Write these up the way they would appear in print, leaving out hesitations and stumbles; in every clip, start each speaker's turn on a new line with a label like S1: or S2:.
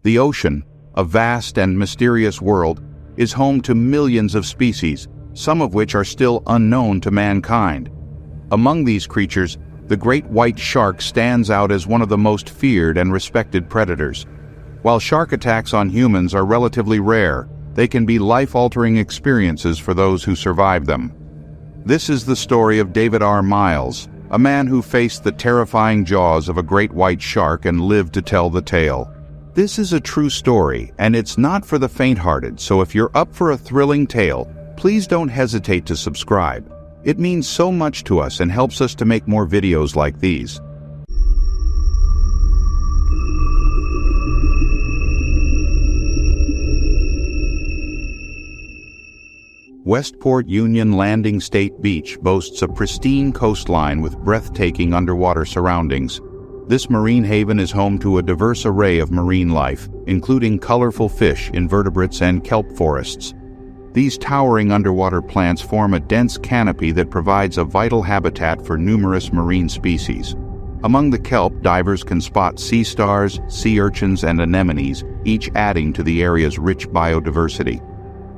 S1: The ocean, a vast and mysterious world, is home to millions of species, some of which are still unknown to mankind. Among these creatures, the great white shark stands out as one of the most feared and respected predators. While shark attacks on humans are relatively rare, they can be life-altering experiences for those who survive them. This is the story of David R. Miles, a man who faced the terrifying jaws of a great white shark and lived to tell the tale. This is a true story, and it's not for the faint-hearted, so if you're up for a thrilling tale, please don't hesitate to subscribe. It means so much to us and helps us to make more videos like these. Westport Union Landing State Beach boasts a pristine coastline with breathtaking underwater surroundings. This marine haven is home to a diverse array of marine life, including colorful fish, invertebrates, and kelp forests. These towering underwater plants form a dense canopy that provides a vital habitat for numerous marine species. Among the kelp, divers can spot sea stars, sea urchins, and anemones, each adding to the area's rich biodiversity.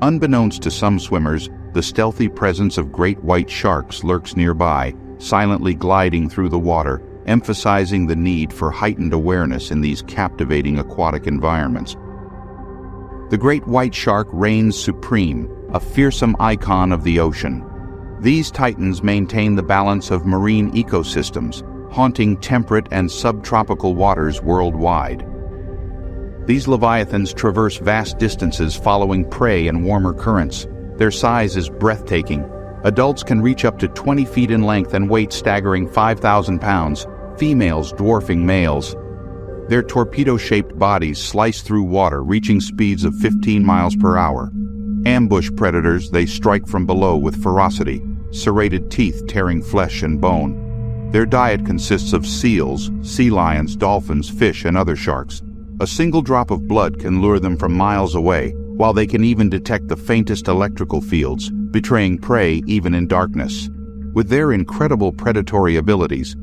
S1: Unbeknownst to some swimmers, the stealthy presence of great white sharks lurks nearby, silently gliding through the water, emphasizing the need for heightened awareness in these captivating aquatic environments. The great white shark reigns supreme, a fearsome icon of the ocean. These titans maintain the balance of marine ecosystems, haunting temperate and subtropical waters worldwide. These leviathans traverse vast distances following prey and warmer currents. Their size is breathtaking. Adults can reach up to 20 feet in length and weight staggering 5,000 pounds, females dwarfing males. Their torpedo-shaped bodies slice through water, reaching speeds of 15 miles per hour. Ambush predators, they strike from below with ferocity, serrated teeth tearing flesh and bone. Their diet consists of seals, sea lions, dolphins, fish, and other sharks. A single drop of blood can lure them from miles away, while they can even detect the faintest electrical fields, betraying prey even in darkness. With their incredible predatory abilities,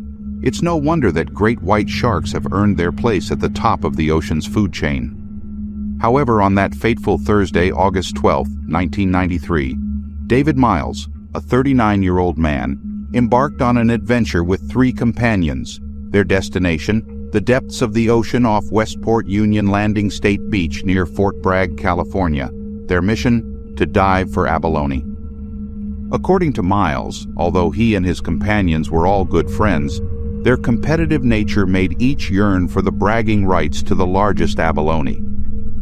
S1: it's no wonder that great white sharks have earned their place at the top of the ocean's food chain. However, on that fateful Thursday, August 12, 1993, David Miles, a 39-year-old man, embarked on an adventure with 3 companions. Their destination, the depths of the ocean off Westport Union Landing State Beach near Fort Bragg, California. Their mission, to dive for abalone. According to Miles, although he and his companions were all good friends, their competitive nature made each yearn for the bragging rights to the largest abalone.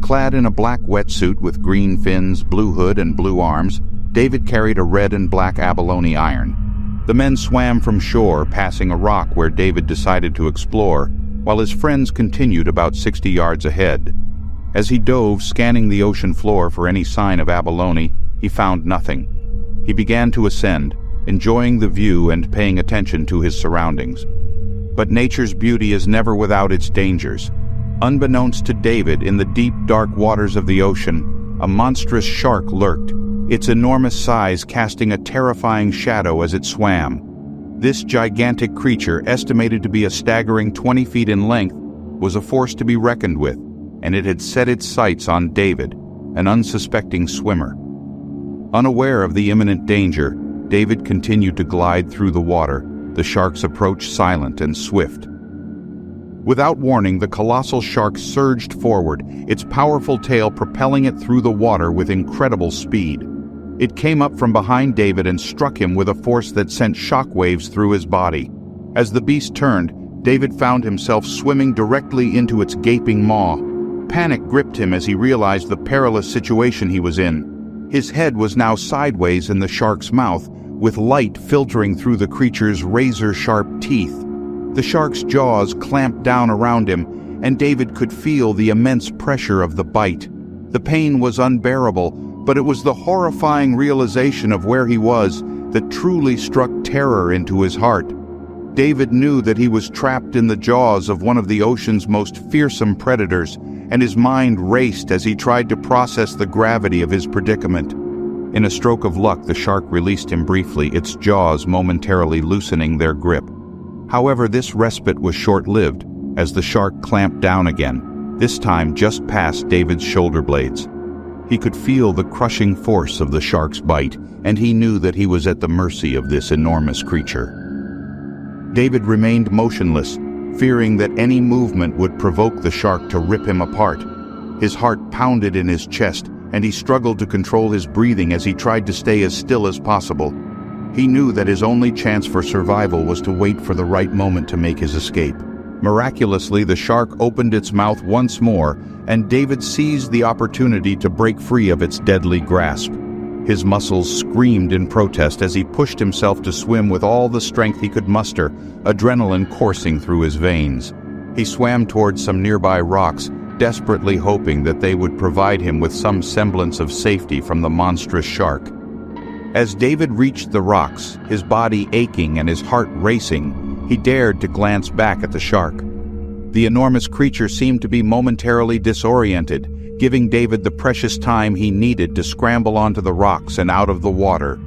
S1: Clad in a black wetsuit with green fins, blue hood, and blue arms, David carried a red and black abalone iron. The men swam from shore, passing a rock where David decided to explore, while his friends continued about 60 yards ahead. As he dove, scanning the ocean floor for any sign of abalone, he found nothing. He began to ascend, enjoying the view and paying attention to his surroundings. But nature's beauty is never without its dangers. Unbeknownst to David, in the deep, dark waters of the ocean, a monstrous shark lurked, its enormous size casting a terrifying shadow as it swam. This gigantic creature, estimated to be a staggering 20 feet in length, was a force to be reckoned with, and it had set its sights on David, an unsuspecting swimmer. Unaware of the imminent danger, David continued to glide through the water, the shark's approach silent and swift. Without warning, the colossal shark surged forward, its powerful tail propelling it through the water with incredible speed. It came up from behind David and struck him with a force that sent shockwaves through his body. As the beast turned, David found himself swimming directly into its gaping maw. Panic gripped him as he realized the perilous situation he was in. His head was now sideways in the shark's mouth, with light filtering through the creature's razor-sharp teeth. The shark's jaws clamped down around him, and David could feel the immense pressure of the bite. The pain was unbearable, but it was the horrifying realization of where he was that truly struck terror into his heart. David knew that he was trapped in the jaws of one of the ocean's most fearsome predators, and his mind raced as he tried to process the gravity of his predicament. In a stroke of luck, the shark released him briefly, its jaws momentarily loosening their grip. However, this respite was short-lived, as the shark clamped down again, this time just past David's shoulder blades. He could feel the crushing force of the shark's bite, and he knew that he was at the mercy of this enormous creature. David remained motionless, fearing that any movement would provoke the shark to rip him apart. His heart pounded in his chest, and he struggled to control his breathing as he tried to stay as still as possible. He knew that his only chance for survival was to wait for the right moment to make his escape. Miraculously, the shark opened its mouth once more, and David seized the opportunity to break free of its deadly grasp. His muscles screamed in protest as he pushed himself to swim with all the strength he could muster, adrenaline coursing through his veins. He swam towards some nearby rocks, desperately hoping that they would provide him with some semblance of safety from the monstrous shark. As David reached the rocks, his body aching and his heart racing, he dared to glance back at the shark. The enormous creature seemed to be momentarily disoriented, giving David the precious time he needed to scramble onto the rocks and out of the water.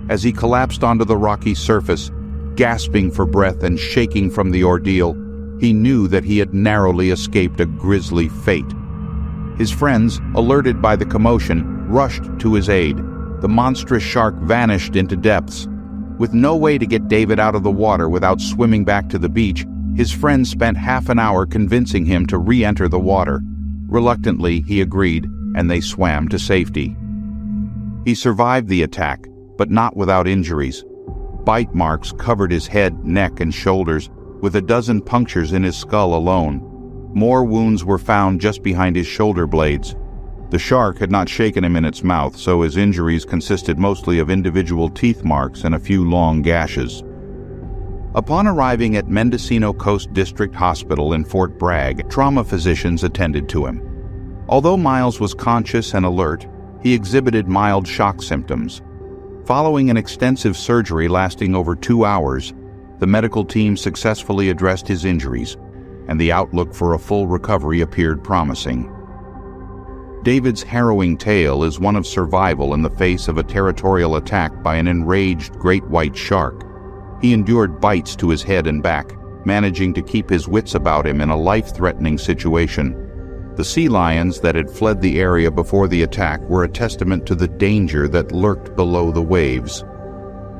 S1: As he collapsed onto the rocky surface, gasping for breath and shaking from the ordeal, he knew that he had narrowly escaped a grisly fate. His friends, alerted by the commotion, rushed to his aid. The monstrous shark vanished into depths. With no way to get David out of the water without swimming back to the beach, his friends spent half an hour convincing him to re-enter the water. Reluctantly, he agreed, and they swam to safety. He survived the attack, but not without injuries. Bite marks covered his head, neck, and shoulders, with a dozen punctures in his skull alone. More wounds were found just behind his shoulder blades. The shark had not shaken him in its mouth, so his injuries consisted mostly of individual teeth marks and a few long gashes. Upon arriving at Mendocino Coast District Hospital in Fort Bragg, trauma physicians attended to him. Although Miles was conscious and alert, he exhibited mild shock symptoms. Following an extensive surgery lasting over 2 hours, the medical team successfully addressed his injuries, and the outlook for a full recovery appeared promising. David's harrowing tale is one of survival in the face of a territorial attack by an enraged great white shark. He endured bites to his head and back, managing to keep his wits about him in a life-threatening situation. The sea lions that had fled the area before the attack were a testament to the danger that lurked below the waves.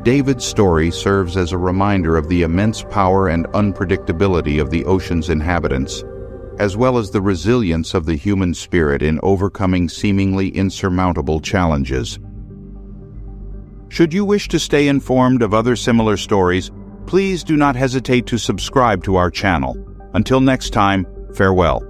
S1: David's story serves as a reminder of the immense power and unpredictability of the ocean's inhabitants, as well as the resilience of the human spirit in overcoming seemingly insurmountable challenges. Should you wish to stay informed of other similar stories, please do not hesitate to subscribe to our channel. Until next time, farewell.